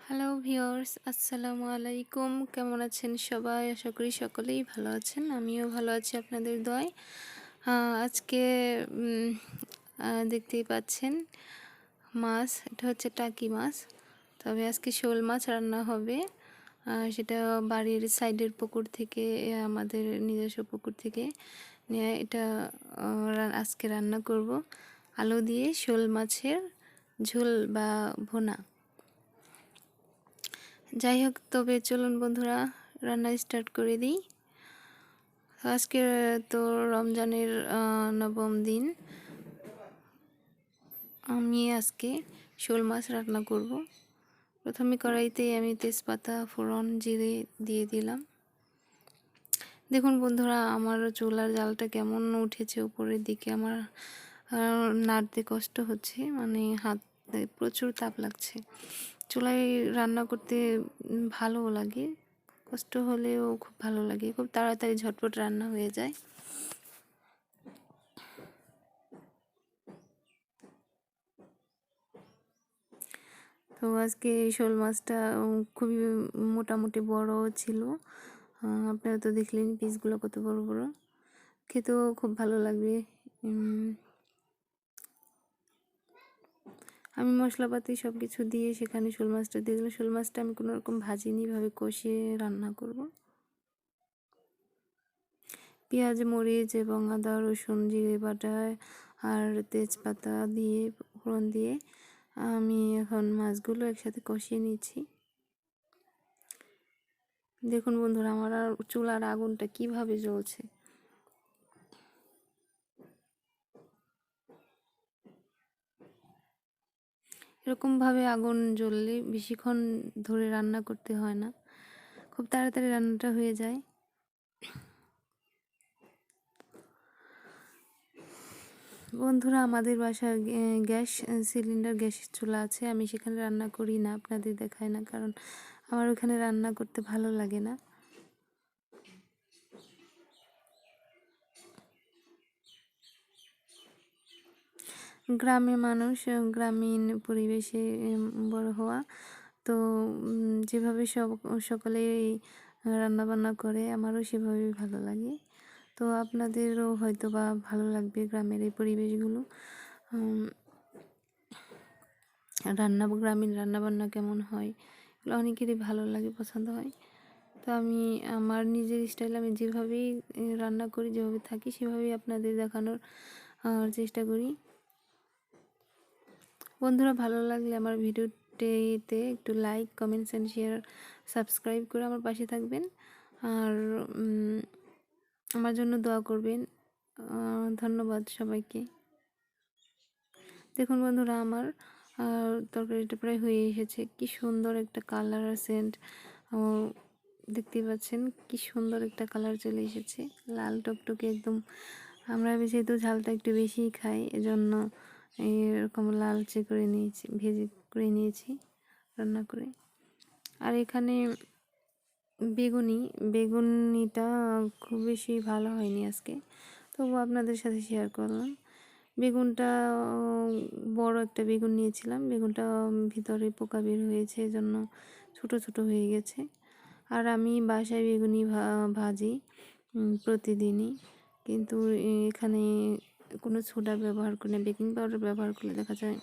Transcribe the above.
Hello viewers, আসসালামু আলাইকুম। কেমন আছেন সবাই? আশা করি সকলেই ভালো আছেন। আমিও ভালো আছি আপনাদের দোয়ায়। আজকে দেখতেই পাচ্ছেন মাছ, এটা হচ্ছে টাকি মাছ। তবে আজকে শোল মাছ রান্না হবে। সেটা বাড়ির সাইডের পুকুর থেকে, আমাদের নিজস্ব পুকুর থেকে নিয়ে এটা আজকে রান্না করব আলু দিয়ে শোল মাছের ঝোল বা ভুনা। যাই হোক, তবে চলুন বন্ধুরা রান্না স্টার্ট করে দিই। আজকে তো রমজানের 9ম দিন। আমি আজকে শোল মাছ রান্না করব। প্রথমে কড়াইতে আমি তেজপাতা, ফোড়ন, জিরে দিয়ে দিলাম। দেখুন বন্ধুরা, আমার চুলার জালটা কেমন উঠেছে উপরের দিকে। আমার নাড়তে কষ্ট হচ্ছে, মানে হাতে প্রচুর তাপ লাগছে। চুলায় রান্না করতে ভালোও লাগে, কষ্ট হলেও খুব ভালো লাগে, খুব তাড়াতাড়ি ঝটপট রান্না হয়ে যায়। তো আজকে এই শোল মাছটা খুবই মোটামুটি বড় ছিল। আপনারা তো দেখলেন পিসগুলো কত বড় বড়, খেতেও খুব ভালো লাগবে। আমি মশলাপাতি সব কিছু দিয়ে সেখানে শোল মাছটা দিয়ে দিলাম। শোল মাছটা আমি কোনো রকম ভাজিনি, ভাবে কষিয়ে রান্না করব। পেঁয়াজ, মরিচ এবং আদা, রসুন, জিরে বাটা আর তেজপাতা দিয়ে ফোড়ন দিয়ে আমি এখন মাছগুলো একসাথে কষিয়ে নিচ্ছি। দেখুন বন্ধুরা, আমার আর চুলার আগুনটা কিভাবে জ্বলছে। এরকমভাবে আগুন জ্বললে বেশিক্ষণ ধরে রান্না করতে হয় না, খুব তাড়াতাড়ি রান্নাটা হয়ে যায়। বন্ধুরা, আমাদের বাসায় গ্যাস সিলিন্ডার, গ্যাসের চুলা আছে। আমি সেখানে রান্না করি না, আপনাদের দেখাই না, কারণ আমার ওখানে রান্না করতে ভালো লাগে না। গ্রামের মানুষ, গ্রামীণ পরিবেশে বড় হওয়া, তো যেভাবে সকলে রান্নাবান্না করে আমারও সেভাবেই ভালো লাগে। তো আপনাদেরও হয়তো বা ভালো লাগবে গ্রামের এই পরিবেশগুলো। গ্রামীণ রান্নাবান্না কেমন হয় এগুলো অনেকেরই ভালো লাগে, পছন্দ হয়। তো আমি আমার নিজের স্টাইল, আমি যেভাবেই রান্না করি, যেভাবে থাকি, সেভাবেই আপনাদের দেখানোর চেষ্টা করি। বন্ধুরা, ভালো লাগলে আমার ভিডিওটিতে একটু like, comments and share, subscribe করে আমার পাশে থাকবেন। আর আমার জন্য দোয়া করবেন। ধন্যবাদ সবাইকে। দেখুন বন্ধুরা, আমার তরকারিটা প্রায় হয়ে এসেছে। কি সুন্দর একটা কালার আর সেন্ট, দেখতেই পাচ্ছেন কি সুন্দর একটা কালার চলে এসেছে, লাল টকটকে একদম। আমরা যেহেতু ঝালটা একটু বেশিই খাই, এজন্য এরকম লালচে করে নিয়েছি, ভেজে করে নিয়েছি রান্না করে। আর এখানে বেগুনিটা খুব বেশি ভালো হয়নি আজকে, তবু আপনাদের সাথে শেয়ার করলাম। বেগুনটা বড় একটা বেগুন নিয়েছিলাম, বেগুনটা ভিতরে পোকা বের হয়েছে, এজন্য ছোট ছোট হয়ে গেছে। আর আমি বাসায় বেগুনি ভাজি প্রতিদিনই, কিন্তু এখানে কোনো সোডা ব্যবহার করি না, বেকিং পাউডার ব্যবহার করলে দেখা যায়